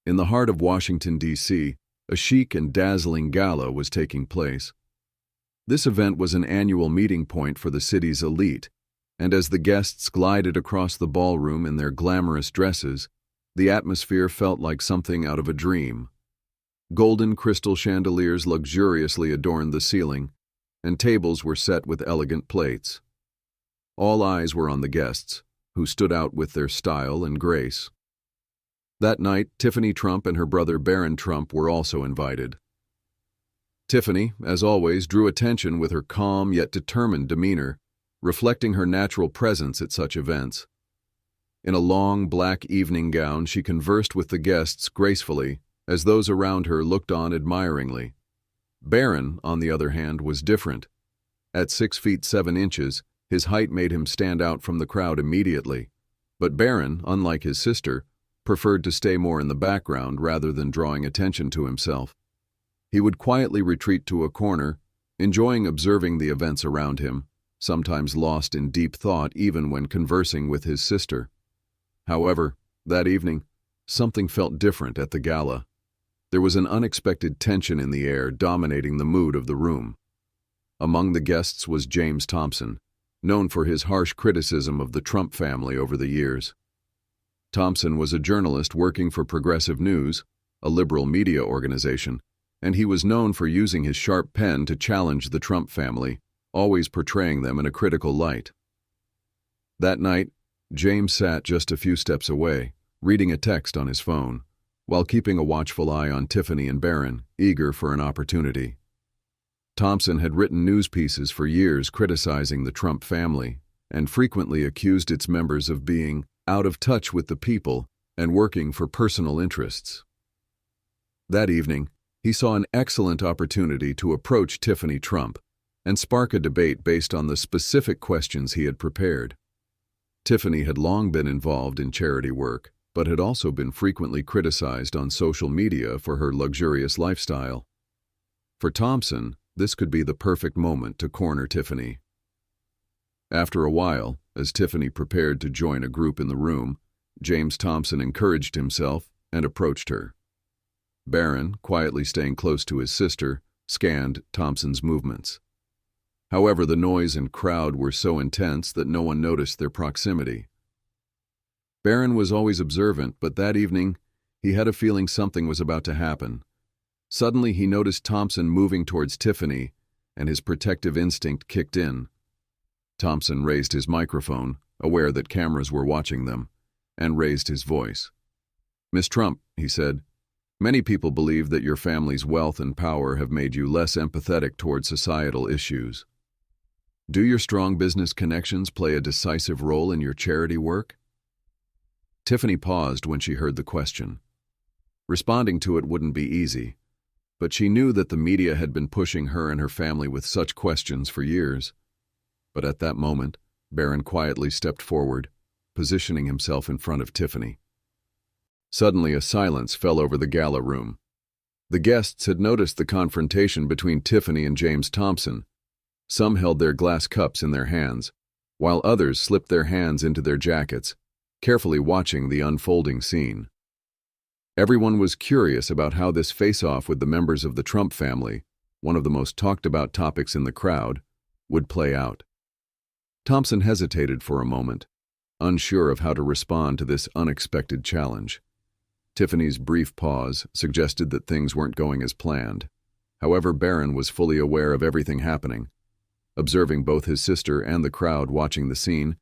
In the heart of Washington, D.C., a chic and dazzling gala was taking place. This event was an annual meeting point for the city's elite, and as the guests glided across the ballroom in their glamorous dresses, the atmosphere felt like something out of a dream. Golden crystal chandeliers luxuriously adorned the ceiling, and tables were set with elegant plates. All eyes were on the guests, who stood out with their style and grace. That night, Tiffany Trump and her brother Barron Trump were also invited. Tiffany, as always, drew attention with her calm yet determined demeanor, reflecting her natural presence at such events. In a long black evening gown, she conversed with the guests gracefully, as those around her looked on admiringly. Barron, on the other hand, was different. At 6 feet 7 inches, his height made him stand out from the crowd immediately. But Barron, unlike his sister, preferred to stay more in the background rather than drawing attention to himself. He would quietly retreat to a corner, enjoying observing the events around him, sometimes lost in deep thought even when conversing with his sister. However, that evening, something felt different at the gala. There was an unexpected tension in the air dominating the mood of the room. Among the guests was James Thompson, known for his harsh criticism of the Trump family over the years. Thompson was a journalist working for Progressive News, a liberal media organization, and he was known for using his sharp pen to challenge the Trump family, always portraying them in a critical light. That night, James sat just a few steps away, reading a text on his phone, while keeping a watchful eye on Tiffany and Barron, eager for an opportunity. Thompson had written news pieces for years criticizing the Trump family, and frequently accused its members of being out of touch with the people and working for personal interests. That evening, he saw an excellent opportunity to approach Tiffany Trump and spark a debate based on the specific questions he had prepared. Tiffany had long been involved in charity work, but had also been frequently criticized on social media for her luxurious lifestyle. For Thompson, this could be the perfect moment to corner Tiffany. After a while, as Tiffany prepared to join a group in the room, James Thompson encouraged himself and approached her. Barron, quietly staying close to his sister, scanned Thompson's movements. However, the noise and crowd were so intense that no one noticed their proximity. Barron was always observant, but that evening, he had a feeling something was about to happen. Suddenly, he noticed Thompson moving towards Tiffany, and his protective instinct kicked in. Thompson raised his microphone, aware that cameras were watching them, and raised his voice. "Miss Trump," he said, "many people believe that your family's wealth and power have made you less empathetic toward societal issues. Do your strong business connections play a decisive role in your charity work?" Tiffany paused when she heard the question. Responding to it wouldn't be easy, but she knew that the media had been pushing her and her family with such questions for years. But at that moment, Barron quietly stepped forward, positioning himself in front of Tiffany. Suddenly, a silence fell over the gala room. The guests had noticed the confrontation between Tiffany and James Thompson. Some held their glass cups in their hands, while others slipped their hands into their jackets, carefully watching the unfolding scene. Everyone was curious about how this face-off with the members of the Trump family, one of the most talked-about topics in the crowd, would play out. Thompson hesitated for a moment, unsure of how to respond to this unexpected challenge. Tiffany's brief pause suggested that things weren't going as planned. However, Barron was fully aware of everything happening. Observing both his sister and the crowd watching the scene,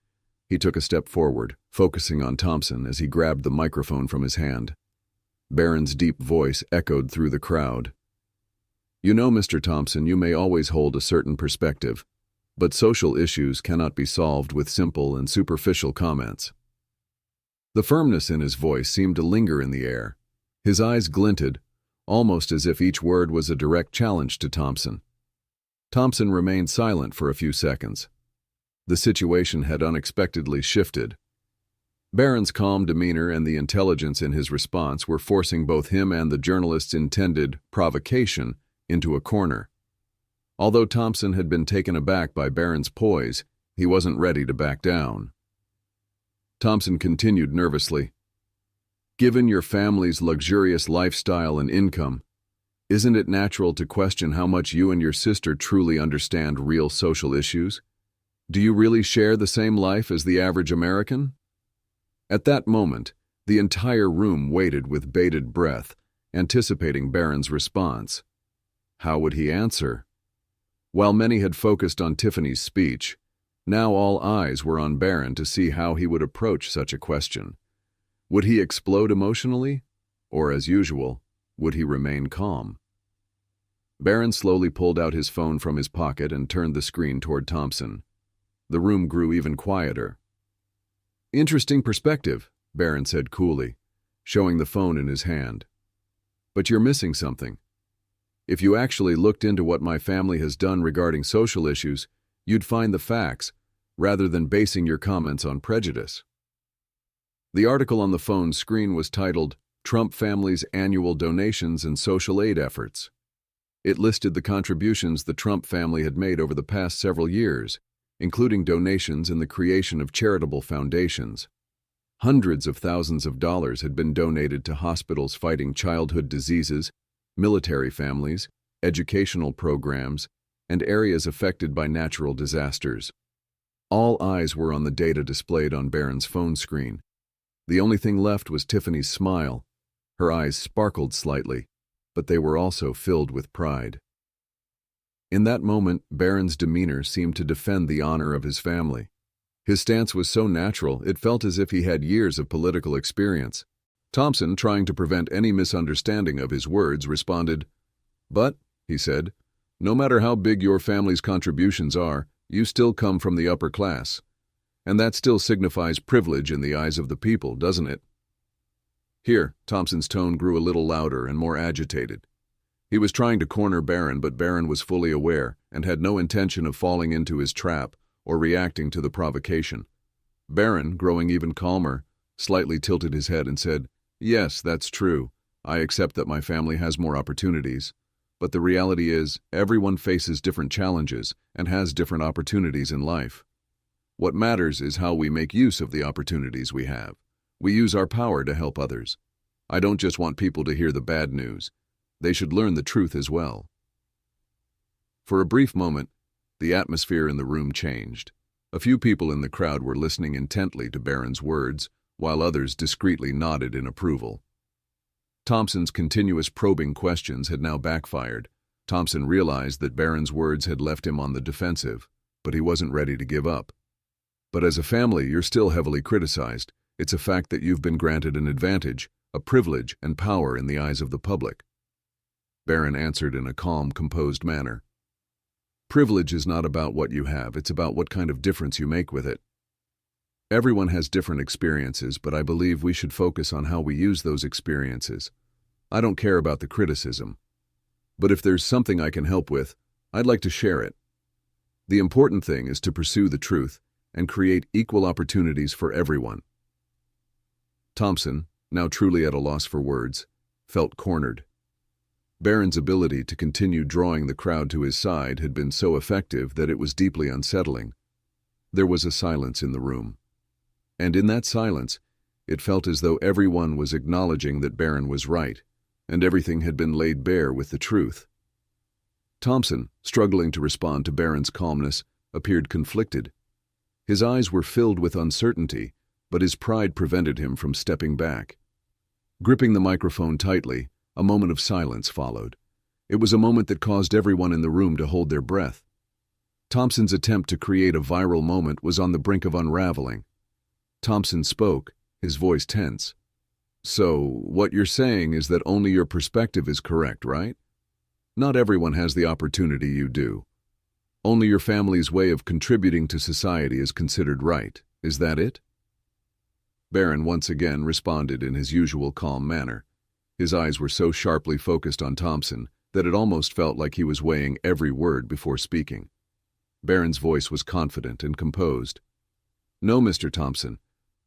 he took a step forward, focusing on Thompson as he grabbed the microphone from his hand. Barron's deep voice echoed through the crowd. "You know, Mr. Thompson, you may always hold a certain perspective, but social issues cannot be solved with simple and superficial comments." The firmness in his voice seemed to linger in the air. His eyes glinted, almost as if each word was a direct challenge to Thompson. Thompson remained silent for a few seconds. The situation had unexpectedly shifted. Barron's calm demeanor and the intelligence in his response were forcing both him and the journalist's intended provocation into a corner. Although Thompson had been taken aback by Barron's poise, he wasn't ready to back down. Thompson continued nervously. Given your family's luxurious lifestyle and income, isn't it natural to question how much you and your sister truly understand real social issues? Do you really share the same life as the average American? At that moment, the entire room waited with bated breath, anticipating Barron's response. How would he answer? While many had focused on Tiffany's speech, now all eyes were on Barron to see how he would approach such a question. Would he explode emotionally? Or, as usual, would he remain calm? Barron slowly pulled out his phone from his pocket and turned the screen toward Thompson. The room grew even quieter. "Interesting perspective," Barron said coolly, showing the phone in his hand. "But you're missing something. If you actually looked into what my family has done regarding social issues, you'd find the facts, rather than basing your comments on prejudice." The article on the phone screen was titled, "Trump Family's Annual Donations and Social Aid Efforts." It listed the contributions the Trump family had made over the past several years, including donations and the creation of charitable foundations. Hundreds of thousands of dollars had been donated to hospitals fighting childhood diseases, military families, educational programs, and areas affected by natural disasters. All eyes were on the data displayed on Barron's phone screen. The only thing left was Tiffany's smile. Her eyes sparkled slightly, but they were also filled with pride. In that moment, Barron's demeanor seemed to defend the honor of his family. His stance was so natural, it felt as if he had years of political experience. Thompson, trying to prevent any misunderstanding of his words, responded, "But," he said, "no matter how big your family's contributions are, you still come from the upper class. And that still signifies privilege in the eyes of the people, doesn't it?" Here, Thompson's tone grew a little louder and more agitated. He was trying to corner Barron, but Barron was fully aware and had no intention of falling into his trap or reacting to the provocation. Barron, growing even calmer, slightly tilted his head and said, "Yes, that's true. I accept that my family has more opportunities. But the reality is, everyone faces different challenges and has different opportunities in life. What matters is how we make use of the opportunities we have. We use our power to help others. I don't just want people to hear the bad news. They should learn the truth as well." For a brief moment, the atmosphere in the room changed. A few people in the crowd were listening intently to Barron's words, while others discreetly nodded in approval. Thompson's continuous probing questions had now backfired. Thompson realized that Barron's words had left him on the defensive, but he wasn't ready to give up. "But as a family, you're still heavily criticized. It's a fact that you've been granted an advantage, a privilege, and power in the eyes of the public." Barron answered in a calm, composed manner. "Privilege is not about what you have, it's about what kind of difference you make with it. Everyone has different experiences, but I believe we should focus on how we use those experiences. I don't care about the criticism. But if there's something I can help with, I'd like to share it. The important thing is to pursue the truth and create equal opportunities for everyone." Thompson, now truly at a loss for words, felt cornered. Barron's ability to continue drawing the crowd to his side had been so effective that it was deeply unsettling. There was a silence in the room. And in that silence, it felt as though everyone was acknowledging that Barron was right, and everything had been laid bare with the truth. Thompson, struggling to respond to Barron's calmness, appeared conflicted. His eyes were filled with uncertainty, but his pride prevented him from stepping back. Gripping the microphone tightly, a moment of silence followed. It was a moment that caused everyone in the room to hold their breath. Thompson's attempt to create a viral moment was on the brink of unraveling. Thompson spoke, his voice tense. "So, what you're saying is that only your perspective is correct, right? Not everyone has the opportunity you do. Only your family's way of contributing to society is considered right. Is that it?" Barron once again responded in his usual calm manner. His eyes were so sharply focused on Thompson that it almost felt like he was weighing every word before speaking. Barron's voice was confident and composed. "No, Mr. Thompson,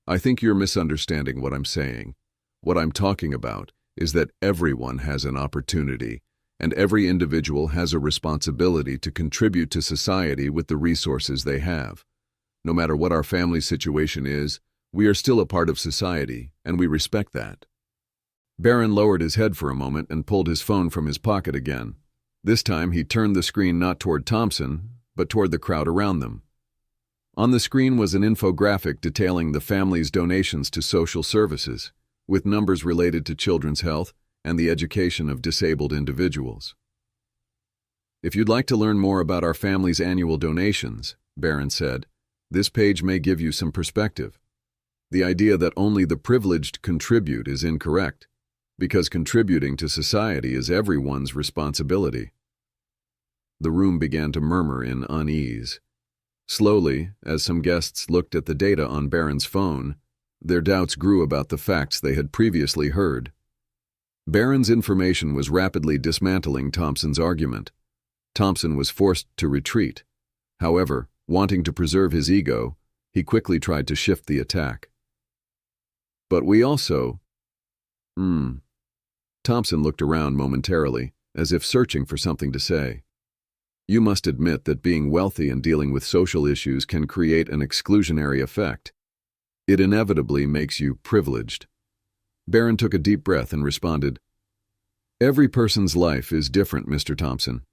I think you're misunderstanding what I'm saying. What I'm talking about is that everyone has an opportunity, and every individual has a responsibility to contribute to society with the resources they have. No matter what our family situation is, we are still a part of society, and we respect that. Barron lowered his head for a moment and pulled his phone from his pocket again. This time he turned the screen not toward Thompson, but toward the crowd around them. On the screen was an infographic detailing the family's donations to social services, with numbers related to children's health and the education of disabled individuals. "If you'd like to learn more about our family's annual donations," Barron said, "this page may give you some perspective. The idea that only the privileged contribute is incorrect, because contributing to society is everyone's responsibility." The room began to murmur in unease. Slowly, as some guests looked at the data on Barron's phone, their doubts grew about the facts they had previously heard. Barron's information was rapidly dismantling Thompson's argument. Thompson was forced to retreat. However, wanting to preserve his ego, he quickly tried to shift the attack. "But we also..." Thompson looked around momentarily, as if searching for something to say. "You must admit that being wealthy and dealing with social issues can create an exclusionary effect. It inevitably makes you privileged." Barron took a deep breath and responded, "Every person's life is different, Mr. Thompson.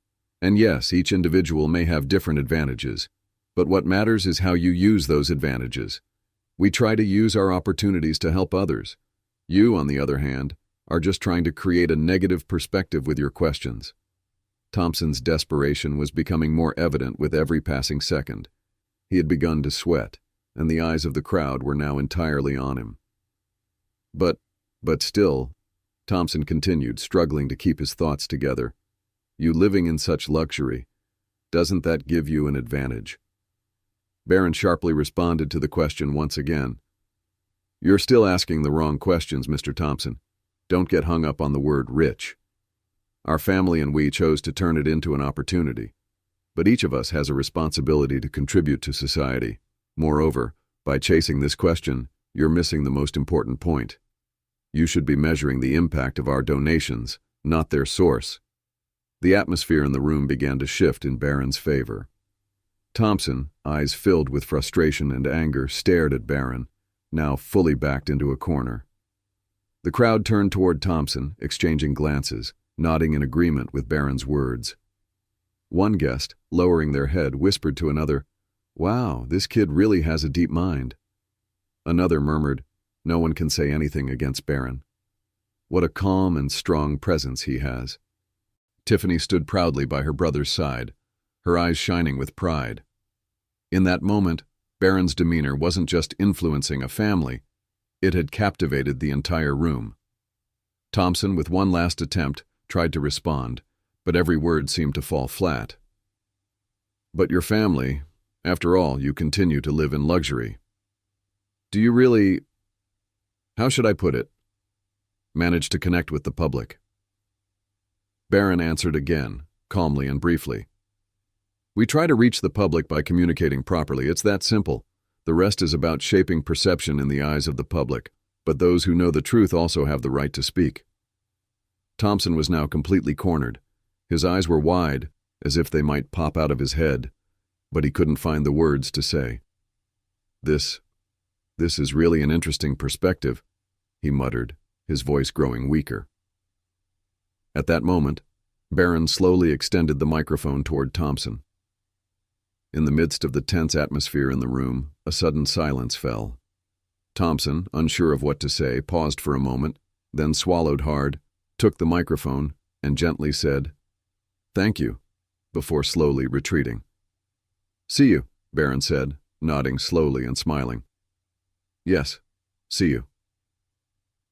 And yes, each individual may have different advantages, but what matters is how you use those advantages. We try to use our opportunities to help others. You, on the other hand, are just trying to create a negative perspective with your questions." Thompson's desperation was becoming more evident with every passing second. He had begun to sweat, and the eyes of the crowd were now entirely on him. But still, Thompson continued, struggling to keep his thoughts together. "You living in such luxury, doesn't that give you an advantage?" Barron sharply responded to the question once again. "You're still asking the wrong questions, Mr. Thompson. Don't get hung up on the word rich. Our family and we chose to turn it into an opportunity, but each of us has a responsibility to contribute to society. Moreover, by chasing this question, you're missing the most important point. You should be measuring the impact of our donations, not their source." The atmosphere in the room began to shift in Barron's favor. Thompson, eyes filled with frustration and anger, stared at Barron, now fully backed into a corner. The crowd turned toward Thompson, exchanging glances, nodding in agreement with Barron's words. One guest, lowering their head, whispered to another, "Wow, this kid really has a deep mind." Another murmured, "No one can say anything against Barron. What a calm and strong presence he has." Tiffany stood proudly by her brother's side, her eyes shining with pride. In that moment, Barron's demeanor wasn't just influencing a family, it had captivated the entire room. Thompson, with one last attempt, tried to respond, but every word seemed to fall flat. "But your family, after all, you continue to live in luxury. Do you really, how should I put it, manage to connect with the public?" Barron answered again, calmly and briefly. "We try to reach the public by communicating properly. It's that simple. The rest is about shaping perception in the eyes of the public, but those who know the truth also have the right to speak." Thompson was now completely cornered. His eyes were wide, as if they might pop out of his head, but he couldn't find the words to say. This is really an interesting perspective," he muttered, his voice growing weaker. At that moment, Barron slowly extended the microphone toward Thompson. In the midst of the tense atmosphere in the room, a sudden silence fell. Thompson, unsure of what to say, paused for a moment, then swallowed hard, took the microphone, and gently said, "Thank you," before slowly retreating. "See you," Barron said, nodding slowly and smiling. "Yes, see you."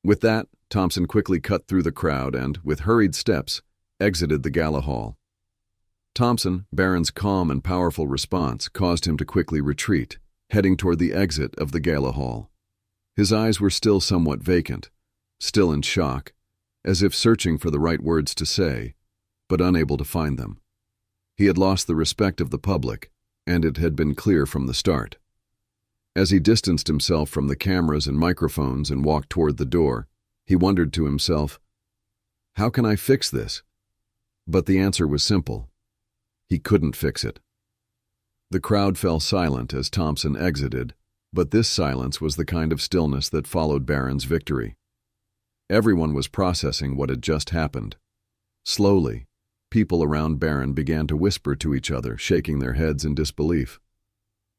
With that, Thompson quickly cut through the crowd and, with hurried steps, exited the gala hall. Thompson, Barron's calm and powerful response caused him to quickly retreat, heading toward the exit of the gala hall. His eyes were still somewhat vacant, still in shock, as if searching for the right words to say, but unable to find them. He had lost the respect of the public, and it had been clear from the start. As he distanced himself from the cameras and microphones and walked toward the door, he wondered to himself, "How can I fix this?" But the answer was simple. He couldn't fix it. The crowd fell silent as Thompson exited, but this silence was the kind of stillness that followed Barron's victory. Everyone was processing what had just happened. Slowly, people around Barron began to whisper to each other, shaking their heads in disbelief.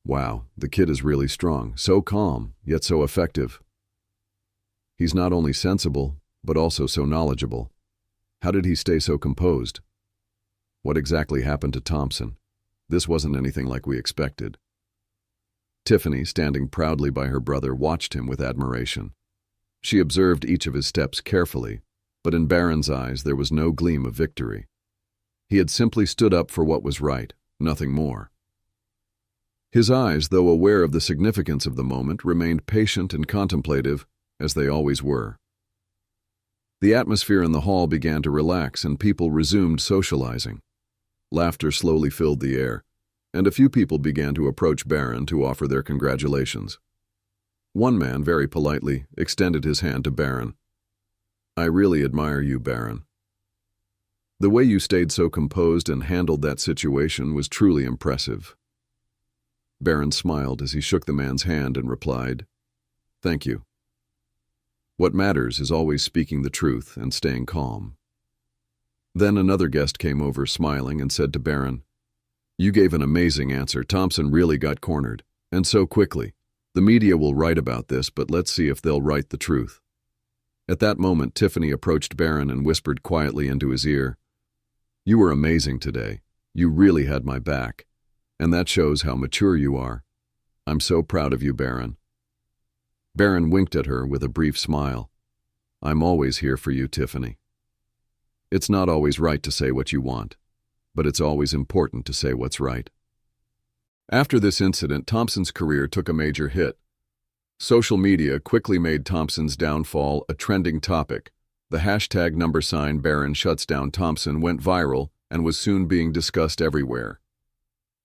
Wow, the kid is really strong, so calm, yet so effective. He's not only sensible, but also so knowledgeable. How did he stay so composed? What exactly happened to Thompson? This wasn't anything like we expected. Tiffany, standing proudly by her brother, watched him with admiration. She observed each of his steps carefully, but in Barron's eyes there was no gleam of victory. He had simply stood up for what was right, nothing more. His eyes, though aware of the significance of the moment, remained patient and contemplative, as they always were. The atmosphere in the hall began to relax and people resumed socializing. Laughter slowly filled the air, and a few people began to approach Barron to offer their congratulations. One man, very politely, extended his hand to Barron. "I really admire you, Barron. The way you stayed so composed and handled that situation was truly impressive." Barron smiled as he shook the man's hand and replied, "Thank you. What matters is always speaking the truth and staying calm." Then another guest came over smiling and said to Barron, "You gave an amazing answer. Thompson really got cornered, and so quickly. The media will write about this, but let's see if they'll write the truth." At that moment, Tiffany approached Barron and whispered quietly into his ear, "You were amazing today. You really had my back. And that shows how mature you are. I'm so proud of you, Barron." Barron winked at her with a brief smile. "I'm always here for you, Tiffany. It's not always right to say what you want, but it's always important to say what's right." After this incident, Thompson's career took a major hit. Social media quickly made Thompson's downfall a trending topic. The hashtag #Barron shuts down Thompson went viral and was soon being discussed everywhere.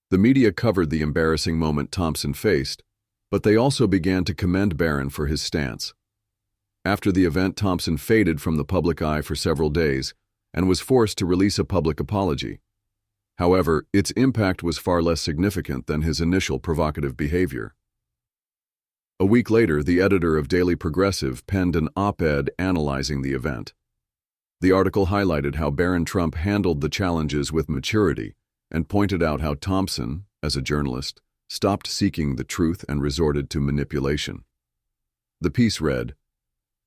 The media covered the embarrassing moment Thompson faced, but they also began to commend Barron for his stance. After the event, Thompson faded from the public eye for several days and was forced to release a public apology. However, its impact was far less significant than his initial provocative behavior. A week later, the editor of Daily Progressive penned an op-ed analyzing the event. The article highlighted how Barron Trump handled the challenges with maturity and pointed out how Thompson, as a journalist, stopped seeking the truth and resorted to manipulation. The piece read,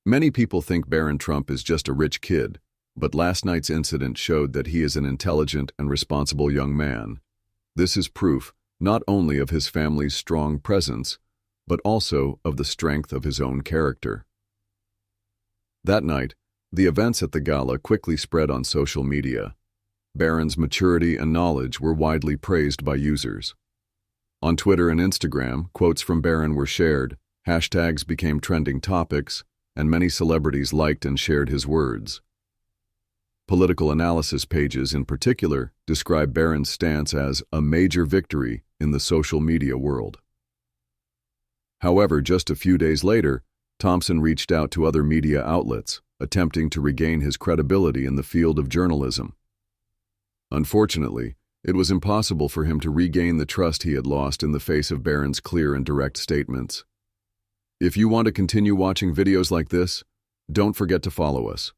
"Many people think Barron Trump is just a rich kid, but last night's incident showed that he is an intelligent and responsible young man. This is proof not only of his family's strong presence, but also of the strength of his own character." That night, the events at the gala quickly spread on social media. Barron's maturity and knowledge were widely praised by users. On Twitter and Instagram, quotes from Barron were shared, hashtags became trending topics, and many celebrities liked and shared his words. Political analysis pages in particular describe Barron's stance as a major victory in the social media world. However, just a few days later, Thompson reached out to other media outlets, attempting to regain his credibility in the field of journalism. Unfortunately, it was impossible for him to regain the trust he had lost in the face of Barron's clear and direct statements. If you want to continue watching videos like this, don't forget to follow us.